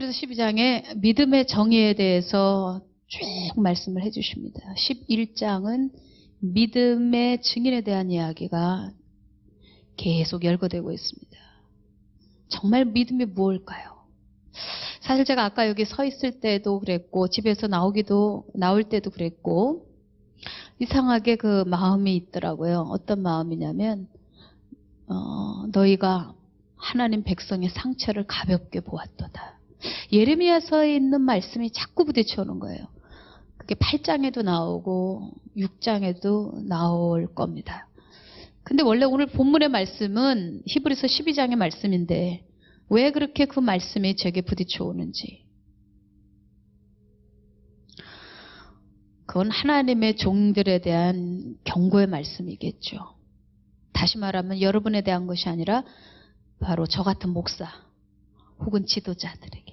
히브리서 12장에 믿음의 정의에 대해서 쭉 말씀을 해주십니다. 11장은 믿음의 증인에 대한 이야기가 계속 열거되고 있습니다. 정말 믿음이 무엇일까요? 사실 제가 아까 여기 서 있을 때도 그랬고 집에서 나올 때도 그랬고 이상하게 그 마음이 있더라고요. 어떤 마음이냐면 너희가 하나님 백성의 상처를 가볍게 보았도다. 예레미야서에 있는 말씀이 자꾸 부딪혀오는 거예요. 그게 8장에도 나오고 6장에도 나올 겁니다. 근데 원래 오늘 본문의 말씀은 히브리서 12장의 말씀인데 왜 그렇게 그 말씀이 제게 부딪혀오는지, 그건 하나님의 종들에 대한 경고의 말씀이겠죠. 다시 말하면 여러분에 대한 것이 아니라 바로 저 같은 목사 혹은 지도자들에게.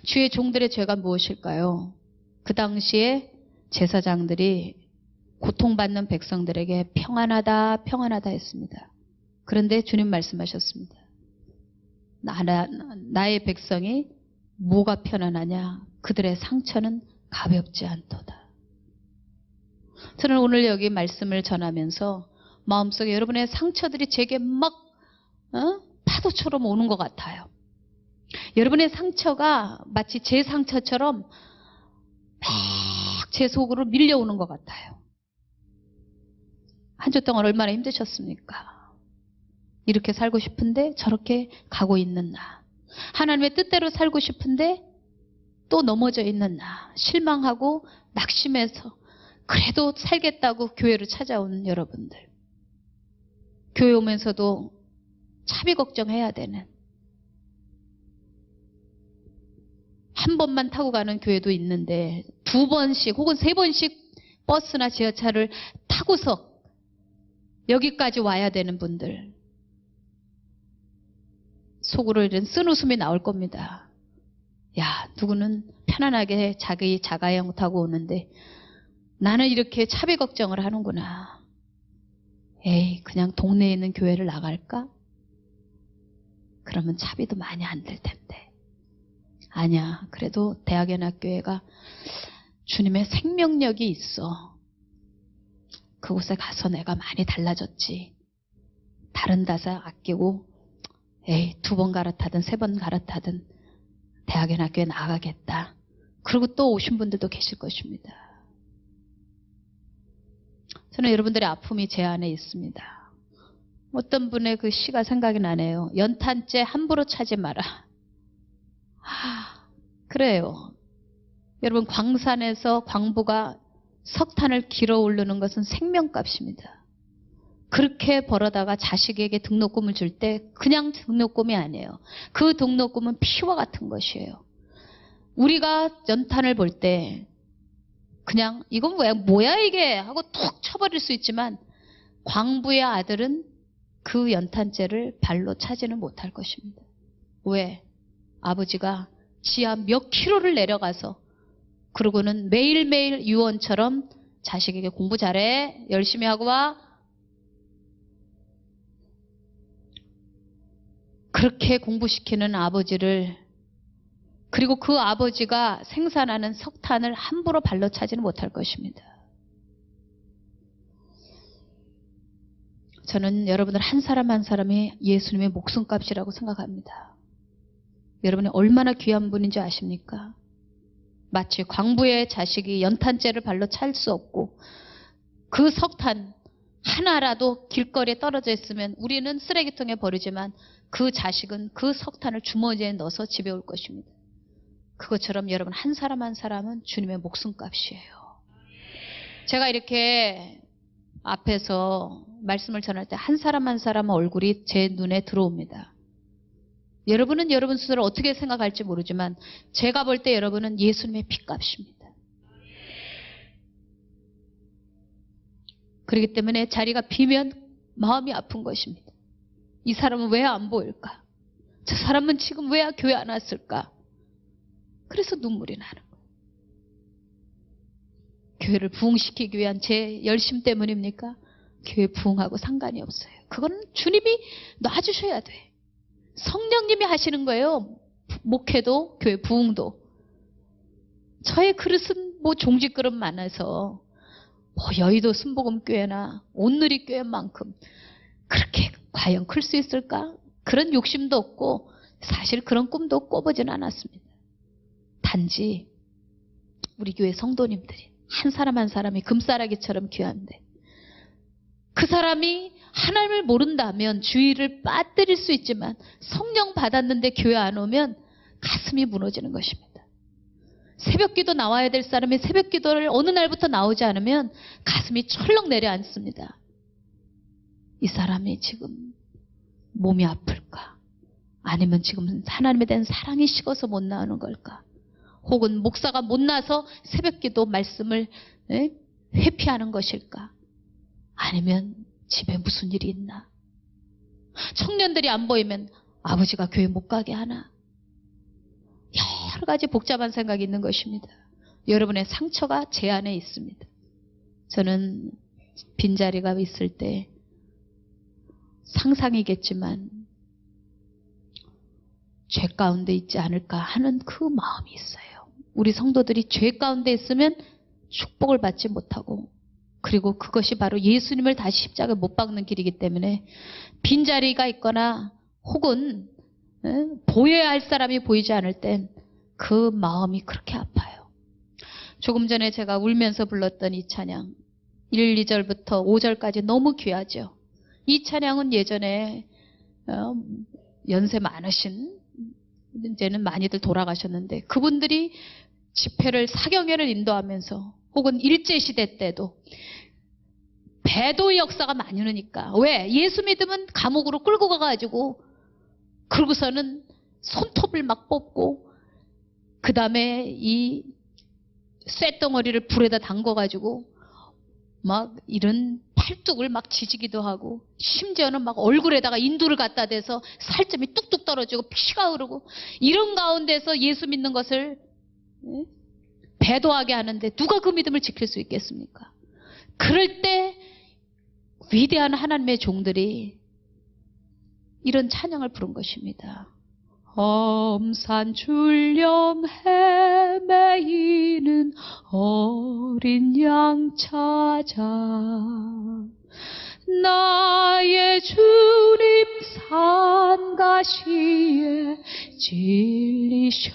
주의 종들의 죄가 무엇일까요? 그 당시에 제사장들이 고통받는 백성들에게 평안하다 평안하다 했습니다. 그런데 주님 말씀하셨습니다. 나의 백성이 뭐가 편안하냐? 그들의 상처는 가볍지 않도다. 저는 오늘 여기 말씀을 전하면서 마음속에 여러분의 상처들이 제게 막 파도처럼 오는 것 같아요. 여러분의 상처가 마치 제 상처처럼 막 제 속으로 밀려오는 것 같아요. 한 주 동안 얼마나 힘드셨습니까? 이렇게 살고 싶은데 저렇게 가고 있는 나, 하나님의 뜻대로 살고 싶은데 또 넘어져 있는 나, 실망하고 낙심해서 그래도 살겠다고 교회를 찾아오는 여러분들, 교회 오면서도 차비 걱정해야 되는, 한 번만 타고 가는 교회도 있는데 2번씩 혹은 3번씩 버스나 지하철을 타고서 여기까지 와야 되는 분들, 속으로 이런 쓴웃음이 나올 겁니다. 야, 누구는 편안하게 자기 자가용 타고 오는데 나는 이렇게 차비 걱정을 하는구나. 에이, 그냥 동네에 있는 교회를 나갈까? 그러면 차비도 많이 안 들 텐데. 아니야, 그래도 대학연합교회가 주님의 생명력이 있어. 그곳에 가서 내가 많이 달라졌지. 다른 데서 아끼고 에이, 2번 갈아타든 3번 갈아타든 대학연합교회 나가겠다. 그리고 또 오신 분들도 계실 것입니다. 저는 여러분들의 아픔이 제 안에 있습니다. 어떤 분의 그 시가 생각이 나네요. 연탄재 함부로 차지 마라. 그래요. 여러분, 광산에서 광부가 석탄을 길어 오르는 것은 생명값입니다. 그렇게 벌어다가 자식에게 등록금을 줄 때 그냥 등록금이 아니에요. 그 등록금은 피와 같은 것이에요. 우리가 연탄을 볼 때 그냥 이건 뭐야 이게 하고 툭 쳐버릴 수 있지만 광부의 아들은 그 연탄재를 발로 차지는 못할 것입니다. 왜? 아버지가 지하 몇 킬로를 내려가서 그러고는 매일매일 유언처럼 자식에게 공부 잘해, 열심히 하고 와, 그렇게 공부시키는 아버지를, 그리고 그 아버지가 생산하는 석탄을 함부로 발로 차지는 못할 것입니다. 저는 여러분들 한 사람 한 사람이 예수님의 목숨값이라고 생각합니다. 여러분이 얼마나 귀한 분인지 아십니까? 마치 광부의 자식이 연탄재를 발로 찰 수 없고 그 석탄 하나라도 길거리에 떨어져 있으면 우리는 쓰레기통에 버리지만 그 자식은 그 석탄을 주머니에 넣어서 집에 올 것입니다. 그것처럼 여러분 한 사람 한 사람은 주님의 목숨값이에요. 제가 이렇게 앞에서 말씀을 전할 때 한 사람 한 사람 얼굴이 제 눈에 들어옵니다. 여러분은 여러분 스스로 어떻게 생각할지 모르지만 제가 볼 때 여러분은 예수님의 피값입니다. 그렇기 때문에 자리가 비면 마음이 아픈 것입니다. 이 사람은 왜 안 보일까? 저 사람은 지금 왜 교회 안 왔을까? 그래서 눈물이 나는 거예요. 교회를 부흥시키기 위한 제 열심 때문입니까? 교회 부흥하고 상관이 없어요. 그건 주님이 놔주셔야 돼. 성령님이 하시는 거예요. 목회도 교회 부흥도 저의 그릇은 뭐 종직 그릇 많아서 뭐 여의도 순복음교회나 온누리교회만큼 그렇게 과연 클 수 있을까? 그런 욕심도 없고 사실 그런 꿈도 꿔보진 않았습니다. 단지 우리 교회 성도님들이 한 사람 한 사람이 금싸라기처럼 귀한데 그 사람이 하나님을 모른다면 주의를 빠뜨릴 수 있지만 성령 받았는데 교회 안 오면 가슴이 무너지는 것입니다. 새벽기도 나와야 될 사람이 새벽기도를 어느 날부터 나오지 않으면 가슴이 철렁 내려앉습니다. 이 사람이 지금 몸이 아플까? 아니면 지금 하나님에 대한 사랑이 식어서 못 나오는 걸까? 혹은 목사가 못 나서 새벽기도 말씀을 회피하는 것일까? 아니면 집에 무슨 일이 있나? 청년들이 안 보이면 아버지가 교회 못 가게 하나? 여러 가지 복잡한 생각이 있는 것입니다. 여러분의 상처가 제 안에 있습니다. 저는 빈자리가 있을 때 상상이겠지만 죄 가운데 있지 않을까 하는 그 마음이 있어요. 우리 성도들이 죄 가운데 있으면 축복을 받지 못하고 그리고 그것이 바로 예수님을 다시 십자가에 못 박는 길이기 때문에 빈자리가 있거나 혹은 보여야 할 사람이 보이지 않을 땐 그 마음이 그렇게 아파요. 조금 전에 제가 울면서 불렀던 이 찬양 1, 2절부터 5절까지 너무 귀하죠. 이 찬양은 예전에 연세 많으신 이제는 많이들 돌아가셨는데 그분들이 집회를 사경회를 인도하면서 혹은 일제시대 때도 배도의 역사가 많이 흐르니까 왜? 예수 믿으면 감옥으로 끌고 가가지고 그러고서는 손톱을 막 뽑고 그 다음에 이 쇳덩어리를 불에다 담궈가지고 막 이런 팔뚝을 막 지지기도 하고 심지어는 막 얼굴에다가 인두를 갖다 대서 살점이 뚝뚝 떨어지고 피가 흐르고 이런 가운데서 예수 믿는 것을 배도하게 하는데 누가 그 믿음을 지킬 수 있겠습니까? 그럴 때 위대한 하나님의 종들이 이런 찬양을 부른 것입니다. 엄산 출령 헤매이는 어린 양 찾아 나의 주님 산가시에 진리셨도다.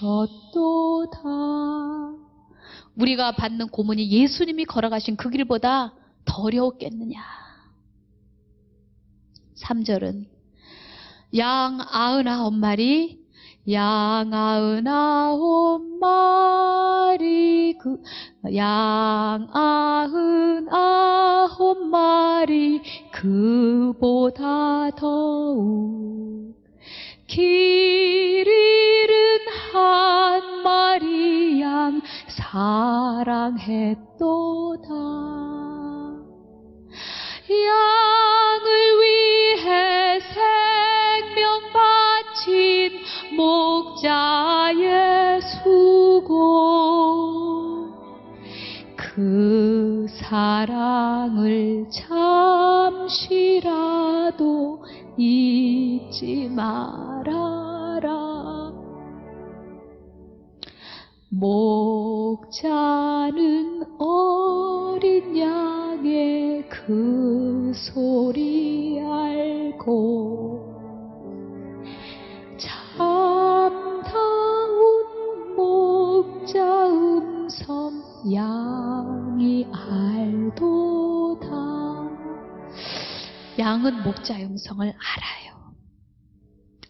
우리가 받는 고문이 예수님이 걸어가신 그 길보다 더 어려웠겠느냐. 3절은 양 99마리 양 99마리 양 99마리 그보다 더욱 길 잃은 한 마리 양 사랑했도다. 양을 위해 생명 바친 목자의 수고 그 사랑을 잠시라도 잊지 말아라. 목자는 어린 양의 그 소리 알고 참다운 목자 음성 양이 알도다. 양은 목자의 음성을 알아요.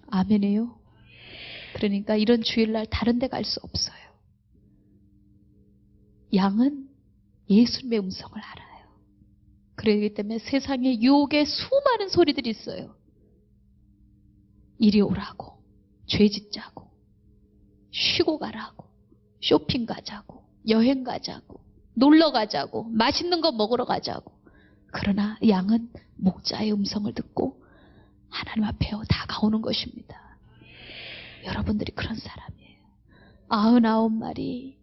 아멘이에요. 그러니까 이런 주일날 다른 데 갈 수 없어요. 양은 예수님의 음성을 알아요. 그렇기 때문에 세상에 유혹의 수많은 소리들이 있어요. 이리 오라고, 죄 짓자고, 쉬고 가라고, 쇼핑 가자고, 여행 가자고, 놀러 가자고, 맛있는 거 먹으러 가자고. 그러나 양은 목자의 음성을 듣고 하나님 앞에 다가오는 것입니다. 여러분들이 그런 사람이에요. 99마리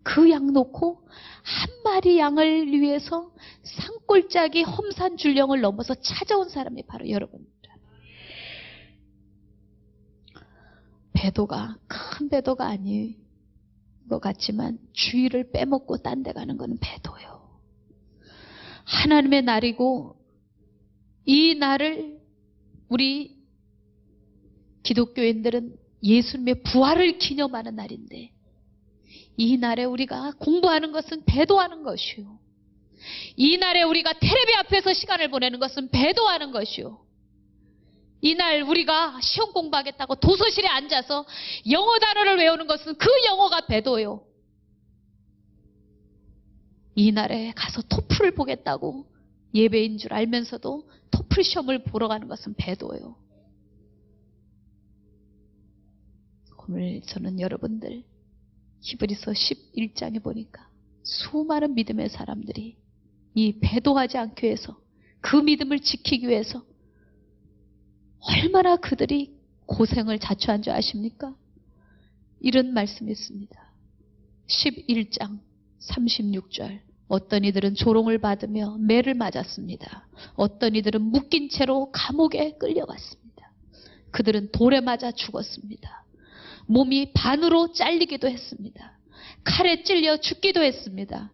그 양 놓고 한 마리 양을 위해서 산골짜기 험산 줄령을 넘어서 찾아온 사람이 바로 여러분입니다. 배도가 큰 큰 배도가 아닌 것 같지만 주의를 빼먹고 딴 데 가는 것은 배도요. 하나님의 날이고 이 날을 우리 기독교인들은 예수님의 부활을 기념하는 날인데 이 날에 우리가 공부하는 것은 배도하는 것이요. 이 날에 우리가 텔레비 앞에서 시간을 보내는 것은 배도하는 것이요. 이날 우리가 시험 공부하겠다고 도서실에 앉아서 영어 단어를 외우는 것은 그 영어가 배도요. 이날에 가서 토플을 보겠다고 예배인 줄 알면서도 토플 시험을 보러 가는 것은 배도요. 오늘 저는 여러분들 히브리서 11장에 보니까 수많은 믿음의 사람들이 이 배도하지 않기 위해서 그 믿음을 지키기 위해서 얼마나 그들이 고생을 자초한 줄 아십니까? 이런 말씀이 있습니다. 11장 36절 어떤 이들은 조롱을 받으며 매를 맞았습니다. 어떤 이들은 묶인 채로 감옥에 끌려갔습니다. 그들은 돌에 맞아 죽었습니다. 몸이 반으로 잘리기도 했습니다. 칼에 찔려 죽기도 했습니다.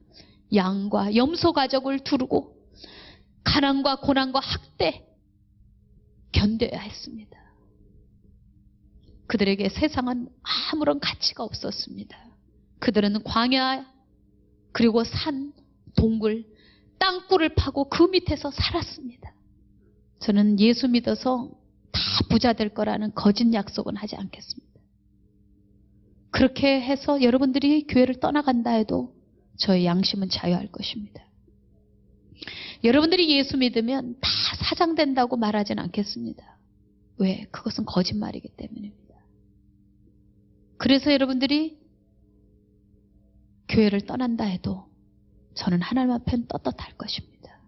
양과 염소 가족을 두르고 가난과 고난과 학대 견뎌야 했습니다. 그들에게 세상은 아무런 가치가 없었습니다. 그들은 광야 그리고 산, 동굴, 땅굴을 파고 그 밑에서 살았습니다. 저는 예수 믿어서 다 부자 될 거라는 거짓 약속은 하지 않겠습니다. 그렇게 해서 여러분들이 교회를 떠나간다 해도 저의 양심은 자유할 것입니다. 여러분들이 예수 믿으면 다 사장된다고 말하진 않겠습니다. 왜? 그것은 거짓말이기 때문입니다. 그래서 여러분들이 교회를 떠난다 해도 저는 하나님 앞엔 떳떳할 것입니다.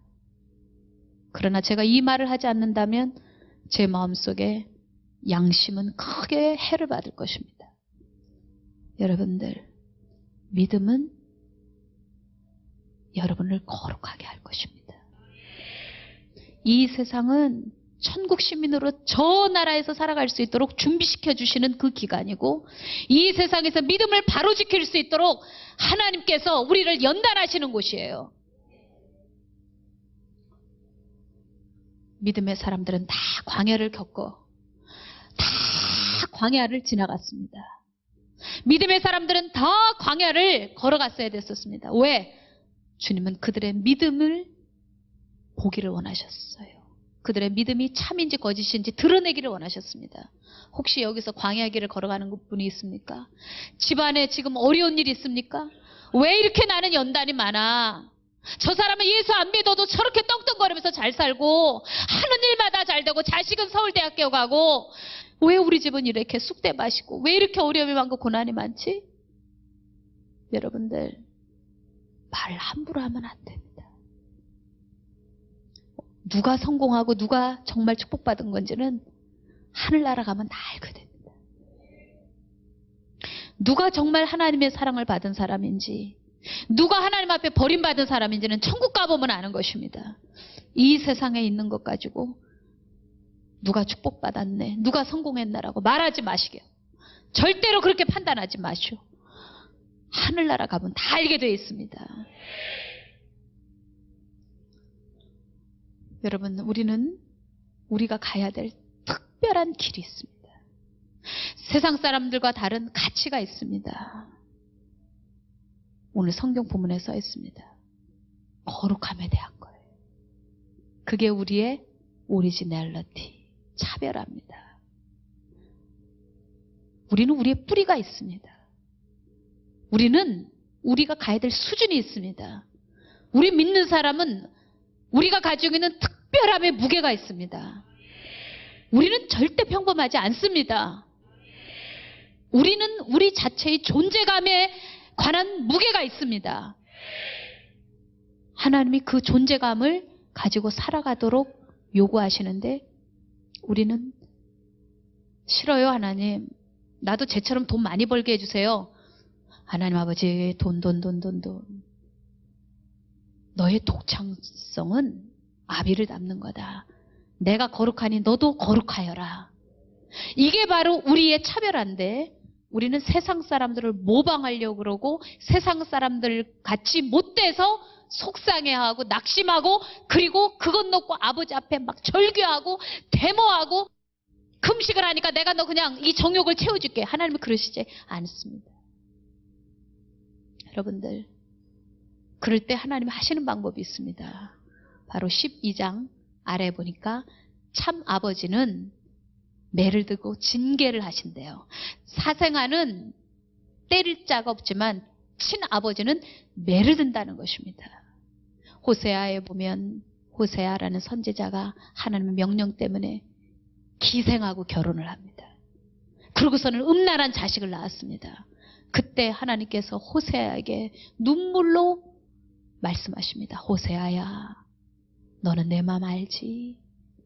그러나 제가 이 말을 하지 않는다면 제 마음속에 양심은 크게 해를 받을 것입니다. 여러분들, 믿음은 여러분을 거룩하게 할 것입니다. 이 세상은 천국 시민으로 저 나라에서 살아갈 수 있도록 준비시켜 주시는 그 기간이고 이 세상에서 믿음을 바로 지킬 수 있도록 하나님께서 우리를 연단하시는 곳이에요. 믿음의 사람들은 다 광야를 겪어 다 광야를 지나갔습니다. 믿음의 사람들은 다 광야를 걸어갔어야 됐었습니다. 왜? 주님은 그들의 믿음을 보기를 원하셨어요. 그들의 믿음이 참인지 거짓인지 드러내기를 원하셨습니다. 혹시 여기서 광야 길을 걸어가는 분이 있습니까? 집안에 지금 어려운 일이 있습니까? 왜 이렇게 나는 연단이 많아? 저 사람은 예수 안 믿어도 저렇게 떵떵거리면서 잘 살고 하는 일마다 잘 되고 자식은 서울대학교 가고 왜 우리 집은 이렇게 쑥대 마시고 왜 이렇게 어려움이 많고 고난이 많지? 여러분들 말 함부로 하면 안 됩니다. 누가 성공하고 누가 정말 축복받은 건지는 하늘나라 가면 다 알게 됩니다. 누가 정말 하나님의 사랑을 받은 사람인지 누가 하나님 앞에 버림받은 사람인지는 천국 가보면 아는 것입니다. 이 세상에 있는 것 가지고 누가 축복받았네 누가 성공했나라고 말하지 마시게요. 절대로 그렇게 판단하지 마시오. 하늘나라 가면 다 알게 되어 있습니다. 여러분, 우리가 가야 될 특별한 길이 있습니다. 세상 사람들과 다른 가치가 있습니다. 오늘 성경 본문에 써 있습니다. 거룩함에 대한 거예요. 그게 우리의 오리지널리티, 차별합니다. 우리는 우리의 뿌리가 있습니다. 우리는 우리가 가야 될 수준이 있습니다. 우리 믿는 사람은 우리가 가지고 있는 특별함의 무게가 있습니다. 우리는 절대 평범하지 않습니다. 우리는 우리 자체의 존재감에 관한 무게가 있습니다. 하나님이 그 존재감을 가지고 살아가도록 요구하시는데 우리는 싫어요. 하나님 나도 쟤처럼 돈 많이 벌게 해주세요. 하나님 아버지 돈 너의 독창성은 아비를 닮는 거다. 내가 거룩하니 너도 거룩하여라. 이게 바로 우리의 차별한데 우리는 세상 사람들을 모방하려고 그러고 세상 사람들 같이 못 돼서 속상해하고 낙심하고 그리고 그것 놓고 아버지 앞에 막 절규하고 데모하고 금식을 하니까 내가 너 그냥 이 정욕을 채워줄게. 하나님은 그러시지 않습니다. 여러분들, 그럴 때 하나님이 하시는 방법이 있습니다. 바로 12장 아래 보니까 참 아버지는 매를 들고 징계를 하신대요. 사생아는 때릴 자가 없지만 친아버지는 매를 든다는 것입니다. 호세아에 보면 호세아라는 선지자가 하나님의 명령 때문에 기생하고 결혼을 합니다. 그러고서는 음란한 자식을 낳았습니다. 그때 하나님께서 호세아에게 눈물로 말씀하십니다. 호세아야, 너는 내 마음 알지?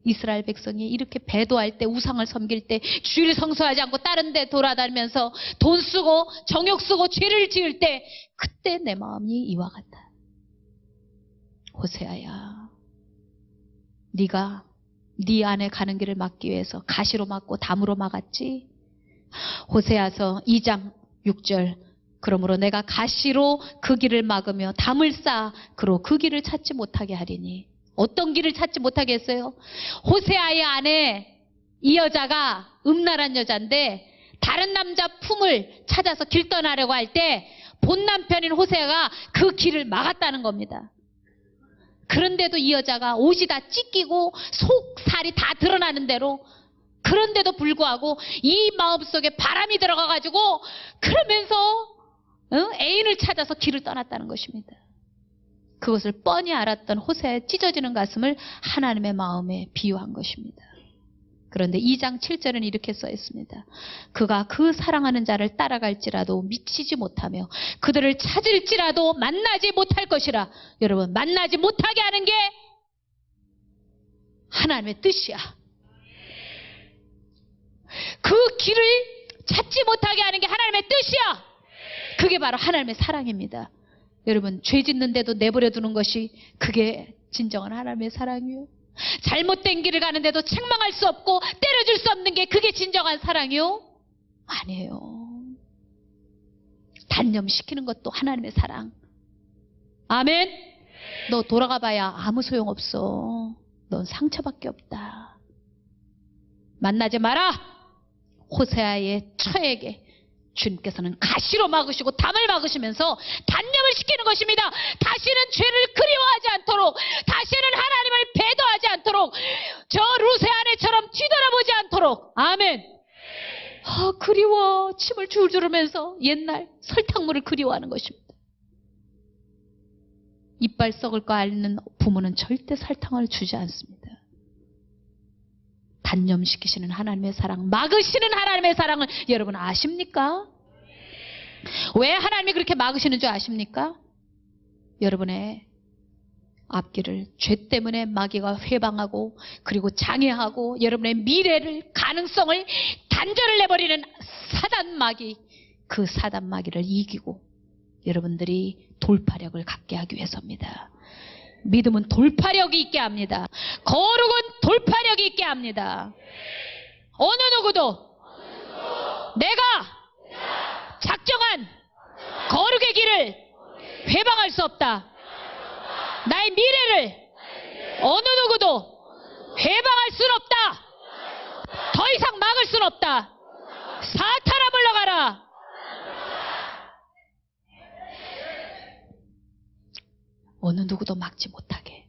이스라엘 백성이 이렇게 배도할 때, 우상을 섬길 때, 주일 성수하지 않고 다른 데 돌아다니면서 돈 쓰고 정욕 쓰고 죄를 지을 때 그때 내 마음이 이와 같다. 호세아야, 네가 네 안에 가는 길을 막기 위해서 가시로 막고 담으로 막았지. 호세아서 2장 6절, 그러므로 내가 가시로 그 길을 막으며 담을 쌓아 그로 그 길을 찾지 못하게 하리니. 어떤 길을 찾지 못하게 했어요? 호세아의 아내 이 여자가 음란한 여자인데 다른 남자 품을 찾아서 길 떠나려고 할 때 본 남편인 호세아가 그 길을 막았다는 겁니다. 그런데도 이 여자가 옷이 다 찢기고 속살이 다 드러나는 대로, 그런데도 불구하고 이 마음속에 바람이 들어가가지고 그러면서 애인을 찾아서 길을 떠났다는 것입니다. 그것을 뻔히 알았던 호세아의 찢어지는 가슴을 하나님의 마음에 비유한 것입니다. 그런데 2장 7절은 이렇게 써 있습니다. 그가 그 사랑하는 자를 따라갈지라도 미치지 못하며 그들을 찾을지라도 만나지 못할 것이라. 여러분, 만나지 못하게 하는 게 하나님의 뜻이야. 그 길을 찾지 못하게 하는 게 하나님의 뜻이야. 그게 바로 하나님의 사랑입니다. 여러분, 죄 짓는데도 내버려 두는 것이 그게 진정한 하나님의 사랑이요. 잘못된 길을 가는데도 책망할 수 없고 때려줄 수 없는 게 그게 진정한 사랑이요? 아니에요. 단념시키는 것도 하나님의 사랑. 아멘. 너 돌아가 봐야 아무 소용없어. 넌 상처밖에 없다. 만나지 마라. 호세아의 처에게 주님께서는 가시로 막으시고 담을 막으시면서 단념을 시키는 것입니다. 다시는 죄를 그리워하지 않도록, 다시는 하나님을 배도하지 않도록, 저 루세 아내처럼 뒤돌아보지 않도록. 아멘. 그리워. 침을 줄줄 흘면서 옛날 설탕물을 그리워하는 것입니다. 이빨 썩을 거 앓는 부모는 절대 설탕을 주지 않습니다. 단념시키시는 하나님의 사랑, 막으시는 하나님의 사랑을 여러분 아십니까? 왜 하나님이 그렇게 막으시는 줄 아십니까? 여러분의 앞길을 죄 때문에 마귀가 회방하고 그리고 장애하고 여러분의 미래를, 가능성을 단절을 내버리는 사단 마귀, 그 사단 마귀를 이기고 여러분들이 돌파력을 갖게 하기 위해서입니다. 믿음은 돌파력이 있게 합니다. 거룩은 돌파력이 있게 합니다. 어느 누구도 내가 작정한 거룩의 길을 회방할 수 없다. 나의 미래를 어느 누구도 회방할 수는 없다. 더 이상 막을 수는 없다. 사탄아 물러가라. 어느 누구도 막지 못하게.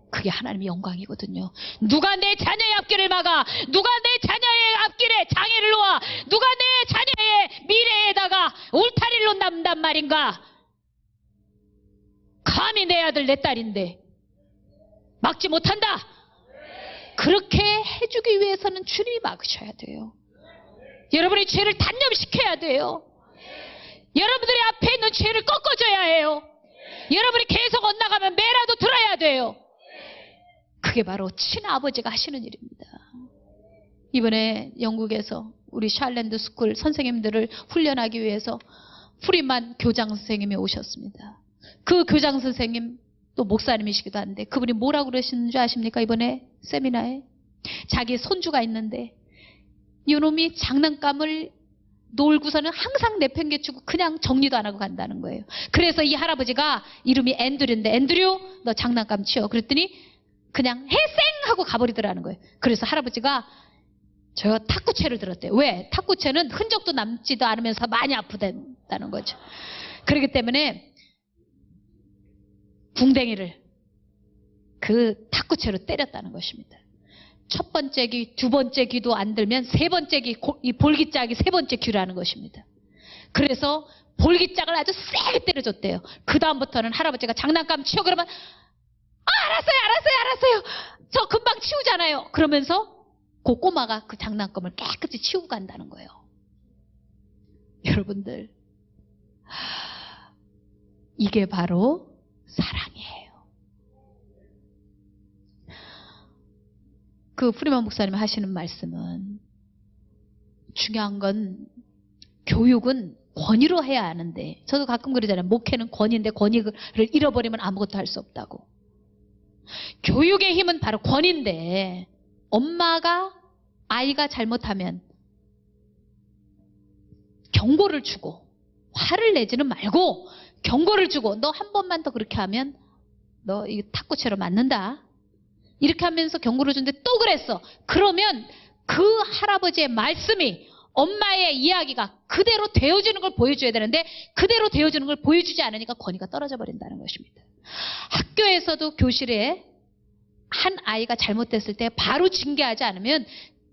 그게 하나님의 영광이거든요. 누가 내 자녀의 앞길을 막아? 누가 내 자녀의 앞길에 장애를 놓아? 누가 내 자녀의 미래에다가 울타리를 놓는단 말인가? 감히 내 아들 내 딸인데 막지 못한다. 그렇게 해주기 위해서는 주님이 막으셔야 돼요. 여러분의 죄를 단념시켜야 돼요. 여러분들의 앞에 있는 죄를 꺾어줘야 해요. 여러분이 계속 엇나가면 매라도 들어야 돼요. 그게 바로 친아버지가 하시는 일입니다. 이번에 영국에서 우리 샬랜드 스쿨 선생님들을 훈련하기 위해서 프리만 교장 선생님이 오셨습니다. 그 교장 선생님 또 목사님이시기도 한데 그분이 뭐라고 그러시는 줄 아십니까? 이번에 세미나에 자기 손주가 있는데 이놈이 장난감을 놀고서는 항상 내팽개치고 그냥 정리도 안 하고 간다는 거예요. 그래서 이 할아버지가 이름이 앤드류인데, 앤드류 너 장난감 치워. 그랬더니 그냥 해생 하고 가버리더라는 거예요. 그래서 할아버지가 저 탁구채를 들었대요. 왜? 탁구채는 흔적도 남지도 않으면서 많이 아프다는 거죠. 그렇기 때문에 궁뎅이를 그 탁구채로 때렸다는 것입니다. 첫 번째 귀, 두 번째 귀도 안 들면 세 번째 귀, 이 볼기짝이 세 번째 귀라는 것입니다. 그래서 볼기짝을 아주 세게 때려줬대요. 그 다음부터는 할아버지가 장난감 치워 그러면 알았어요. 저 금방 치우잖아요. 그러면서 그 꼬마가 그 장난감을 깨끗이 치우고 간다는 거예요. 여러분들, 이게 바로 사랑이에요. 그 프리만 목사님이 하시는 말씀은 중요한 건 교육은 권위로 해야 하는데, 저도 가끔 그러잖아요. 목회는 권위인데 권위를 잃어버리면 아무것도 할 수 없다고. 교육의 힘은 바로 권위인데, 엄마가 아이가 잘못하면 경고를 주고 화를 내지는 말고 경고를 주고, 너 한 번만 더 그렇게 하면 너 이 탁구채로 맞는다, 이렇게 하면서 경고를 주는데 또 그랬어. 그러면 그 할아버지의 말씀이, 엄마의 이야기가 그대로 되어주는 걸 보여줘야 되는데 그대로 되어주는 걸 보여주지 않으니까 권위가 떨어져 버린다는 것입니다. 학교에서도 교실에 한 아이가 잘못됐을 때 바로 징계하지 않으면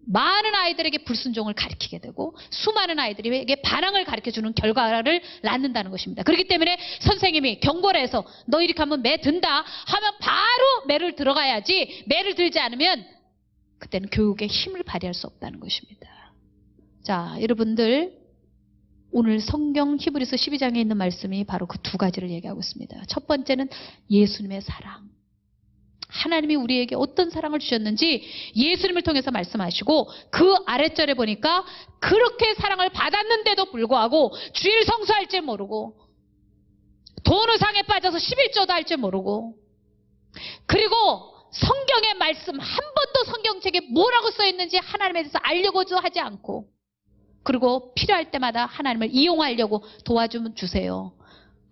많은 아이들에게 불순종을 가르치게 되고 수많은 아이들에게 반항을 가르쳐주는 결과를 낳는다는 것입니다. 그렇기 때문에 선생님이 경고를 해서 너 이렇게 하면 매 든다 하면 바로 매를 들어가야지, 매를 들지 않으면 그때는 교육의 힘을 발휘할 수 없다는 것입니다. 자, 여러분들, 오늘 성경 히브리서 12장에 있는 말씀이 바로 그 두 가지를 얘기하고 있습니다. 첫 번째는 예수님의 사랑. 하나님이 우리에게 어떤 사랑을 주셨는지 예수님을 통해서 말씀하시고, 그 아랫절에 보니까 그렇게 사랑을 받았는데도 불구하고 주일 성수할 줄 모르고 돈의상에 빠져서 11조도 할 줄 모르고, 그리고 성경의 말씀 한 번도 성경책에 뭐라고 써있는지 하나님에 대해서 알려고도 하지 않고, 그리고 필요할 때마다 하나님을 이용하려고 도와주면 주세요.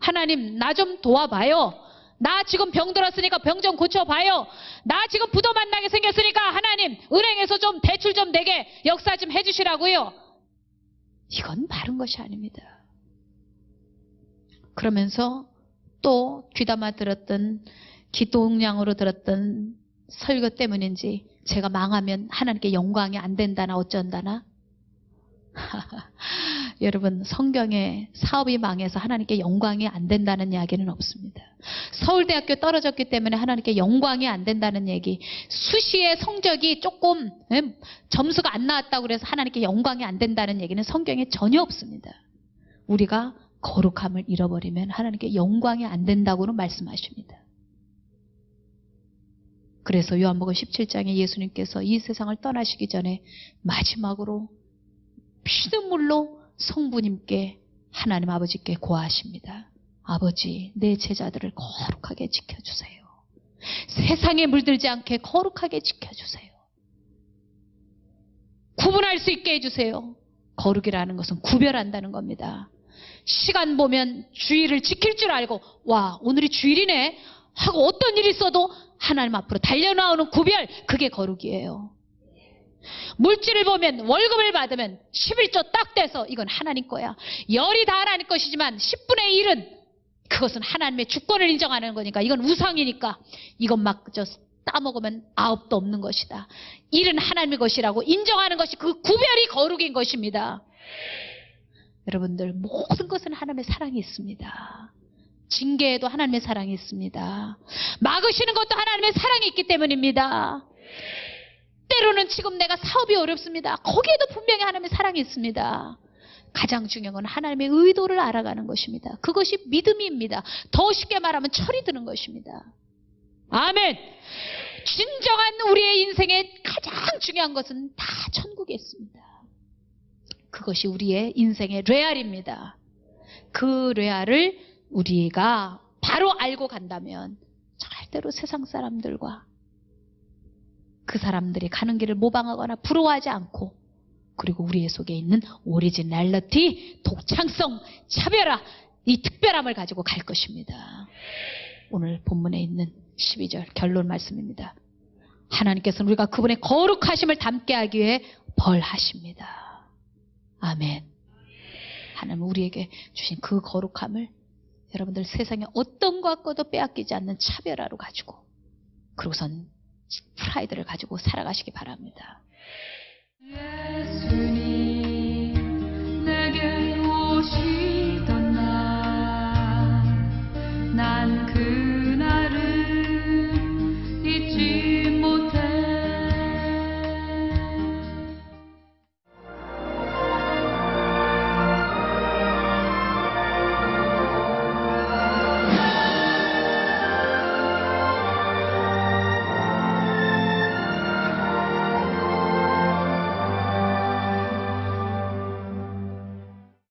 하나님 나 좀 도와봐요. 나 지금 병 들었으니까 병 좀 고쳐봐요. 나 지금 부도 만나게 생겼으니까 하나님 은행에서 좀 대출 좀 내게 역사 좀 해주시라고요. 이건 바른 것이 아닙니다. 그러면서 또 귀담아 들었던, 기동량으로 들었던 설교 때문인지 제가 망하면 하나님께 영광이 안 된다나 어쩐다나. 여러분, 성경에 사업이 망해서 하나님께 영광이 안 된다는 이야기는 없습니다. 서울대학교 떨어졌기 때문에 하나님께 영광이 안 된다는 얘기, 수시에 성적이 조금 점수가 안 나왔다고 해서 하나님께 영광이 안 된다는 얘기는 성경에 전혀 없습니다. 우리가 거룩함을 잃어버리면 하나님께 영광이 안 된다고는 말씀하십니다. 그래서 요한복음 17장에 예수님께서 이 세상을 떠나시기 전에 마지막으로 피눈물로 성부님께, 하나님 아버지께 고하십니다. 아버지, 내 제자들을 거룩하게 지켜주세요. 세상에 물들지 않게 거룩하게 지켜주세요. 구분할 수 있게 해주세요. 거룩이라는 것은 구별한다는 겁니다. 시간 보면 주일을 지킬 줄 알고, 와, 오늘이 주일이네 하고 어떤 일이 있어도 하나님 앞으로 달려나오는 구별, 그게 거룩이에요. 물질을 보면, 월급을 받으면 11조 딱 돼서 이건 하나님 거야. 열이 다 하나님 것이지만 10분의 1은 그것은 하나님의 주권을 인정하는 거니까, 이건 우상이니까 이건 막 따먹으면 9도 없는 것이다. 1은 하나님의 것이라고 인정하는 것이, 그 구별이 거룩인 것입니다. 여러분들, 모든 것은 하나님의 사랑이 있습니다. 징계에도 하나님의 사랑이 있습니다. 막으시는 것도 하나님의 사랑이 있기 때문입니다. 때로는 지금 내가 사업이 어렵습니다. 거기에도 분명히 하나님의 사랑이 있습니다. 가장 중요한 건 하나님의 의도를 알아가는 것입니다. 그것이 믿음입니다. 더 쉽게 말하면 철이 드는 것입니다. 아멘. 진정한 우리의 인생의 가장 중요한 것은 다 천국에 있습니다. 그것이 우리의 인생의 레알입니다. 그 레알을 우리가 바로 알고 간다면 절대로 세상 사람들과 그 사람들이 가는 길을 모방하거나 부러워하지 않고 그리고 우리의 속에 있는 오리지널리티, 독창성, 차별화, 이 특별함을 가지고 갈 것입니다. 오늘 본문에 있는 12절 결론 말씀입니다. 하나님께서는 우리가 그분의 거룩하심을 담게 하기 위해 벌하십니다. 아멘. 하나님 우리에게 주신 그 거룩함을 여러분들 세상에 어떤 것과도 빼앗기지 않는 차별화로 가지고, 그리고선 프라이드를 가지고 살아가시기 바랍니다.